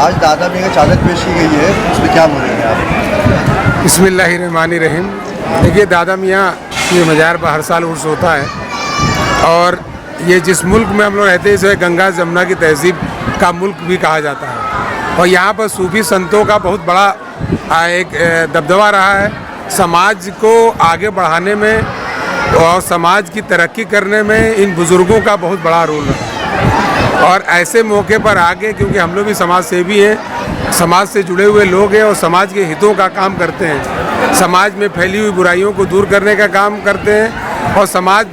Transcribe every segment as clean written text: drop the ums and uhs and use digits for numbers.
आज दादा मियां की चादर पेश की गई है, उसमें क्या बोलेंगे आप? बिस्मिल्लाहिर्रहमानिर्रहीम। देखिए, दादा मियाँ की मज़ार पर हर साल उर्स होता है और ये जिस मुल्क में हम लोग रहते हैं इसे गंगा जमुना की तहजीब का मुल्क भी कहा जाता है और यहाँ पर सूफी संतों का बहुत बड़ा एक दबदबा रहा है। समाज को आगे बढ़ाने में और समाज की तरक्की करने में इन बुज़ुर्गों का बहुत बड़ा रोल रहा है और ऐसे मौके पर आगे, क्योंकि हम लोग भी समाज सेवी हैं, समाज से जुड़े हुए लोग हैं और समाज के हितों का काम करते हैं, समाज में फैली हुई बुराइयों को दूर करने का काम करते हैं और समाज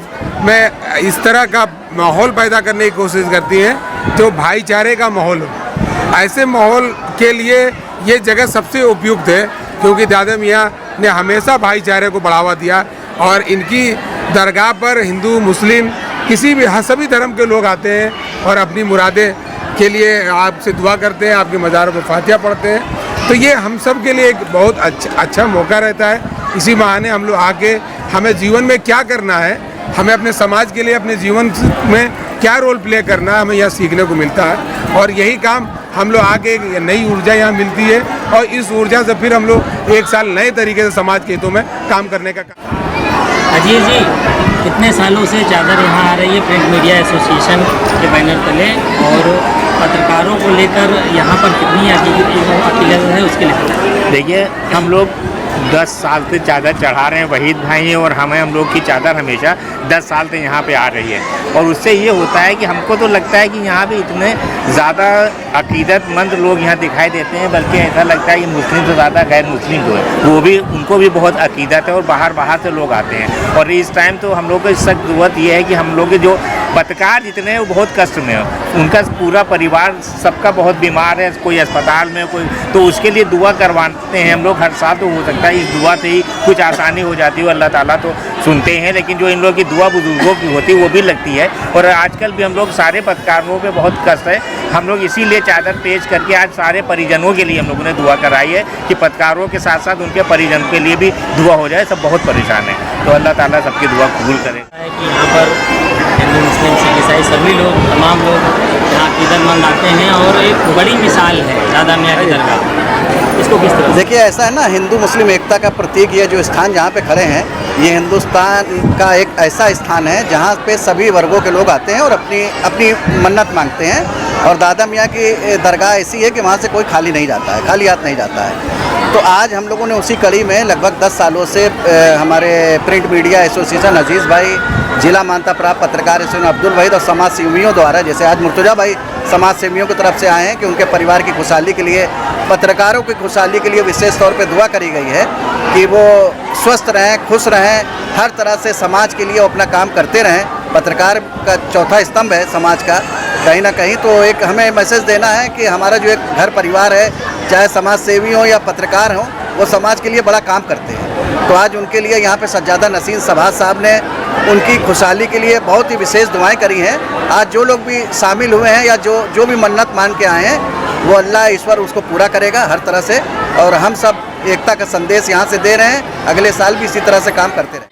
में इस तरह का माहौल पैदा करने की कोशिश करती हैं जो भाईचारे का माहौल हो। ऐसे माहौल के लिए ये जगह सबसे उपयुक्त है क्योंकि दादा मियाँ ने हमेशा भाईचारे को बढ़ावा दिया और इनकी दरगाह पर हिंदू मुस्लिम किसी भी सभी धर्म के लोग आते हैं और अपनी मुरादें के लिए आपसे दुआ करते हैं, आपके मज़ारों पर फातिहा पढ़ते हैं। तो ये हम सब के लिए एक बहुत अच्छा मौका रहता है। इसी बहाने हम लोग आके हमें जीवन में क्या करना है, हमें अपने समाज के लिए अपने जीवन में क्या रोल प्ले करना है, हमें यहाँ सीखने को मिलता है और यही काम हम लोग आके एक नई ऊर्जा यहाँ मिलती है और इस ऊर्जा से फिर हम लोग एक साल नए तरीके से समाज के हितों में काम करने का अजीत जी, कितने सालों से चादर यहाँ आ रही है प्रिंट मीडिया एसोसिएशन के बैनर तले और पत्रकारों को लेकर यहाँ पर कितनी अकीदत है उसके लिए? देखिए, हम लोग 10 साल से चादर चढ़ा रहे हैं, वहीद भाई और हम लोग की चादर हमेशा 10 साल से यहाँ पे आ रही है और उससे ये होता है कि हमको तो लगता है कि यहाँ भी इतने ज़्यादा अकीदतमंद लोग यहाँ दिखाई देते हैं, बल्कि ऐसा लगता है कि मुस्लिम से ज़्यादा गैर मुस्लिम जो है वो भी उनको भी बहुत अकीदत है और बाहर से लोग आते हैं। और इस टाइम तो हम लोग को सख्त ज़रूरत ये है कि हम लोग के जो पत्रकार जितने हैं वो बहुत कष्ट में हो, उनका पूरा परिवार सबका बहुत बीमार है, कोई अस्पताल में, कोई, तो उसके लिए दुआ करवाते हैं हम लोग हर साल। तो हो सकता है इस दुआ से ही कुछ आसानी हो जाती है, अल्लाह ताला तो सुनते हैं, लेकिन जो इन लोगों की दुआ बुजुर्गों की होती है वो भी लगती है। और आजकल भी हम लोग सारे पत्रकारों पे बहुत कष्ट है, हम लोग इसीलिए चादर पेश करके आज सारे परिजनों के लिए हम लोगों ने दुआ कराई है कि पत्रकारों के साथ साथ उनके परिजन के लिए भी दुआ हो जाए। सब बहुत परेशान है, तो अल्लाह ताला सबकी दुआ कबूल करे। यहाँ पर हिंदू मुस्लिम सिख ईसाई सभी लोग, तमाम लोग यहाँ अकीदतमंद आते हैं और एक बड़ी मिसाल है दादा मियाँ की दरगाह। इसको किस तरह? देखिए, ऐसा है ना, हिंदू मुस्लिम एकता का प्रतीक ये जो स्थान जहाँ पे खड़े हैं, ये हिंदुस्तान का एक ऐसा स्थान है जहाँ पे सभी वर्गों के लोग आते हैं और अपनी मन्नत मांगते हैं। और दादा मियाँ की दरगाह ऐसी है कि वहाँ से कोई खाली नहीं जाता है, खाली हाथ नहीं जाता है। तो आज हम लोगों ने उसी कड़ी में लगभग 10 सालों से हमारे प्रिंट मीडिया एसोसिएशन अजीज़ भाई, जिला मान्यता प्राप्त पत्रकार एसोसिएशन अब्दुल वहीद और समाज सेवियों द्वारा, जैसे आज मुर्तजा भाई समाज सेवियों की तरफ से आए हैं कि उनके परिवार की खुशहाली के लिए, पत्रकारों की खुशहाली के लिए विशेष तौर पे दुआ करी गई है कि वो स्वस्थ रहें, खुश रहें, हर तरह से समाज के लिए वो अपना काम करते रहें। पत्रकार का चौथा स्तंभ है समाज का कहीं ना कहीं। तो एक हमें मैसेज देना है कि हमारा जो एक घर परिवार है, चाहे समाज सेवी हो या पत्रकार हो, वो समाज के लिए बड़ा काम करते हैं। तो आज उनके लिए यहाँ पे सज्जादा नसीन सभाज साहब ने उनकी खुशहाली के लिए बहुत ही विशेष दुआएं करी हैं। आज जो लोग भी शामिल हुए हैं या जो भी मन्नत मान के आए हैं, वो अल्लाह ईश्वर उसको पूरा करेगा हर तरह से। और हम सब एकता का संदेश यहाँ से दे रहे हैं, अगले साल भी इसी तरह से काम करते रहें।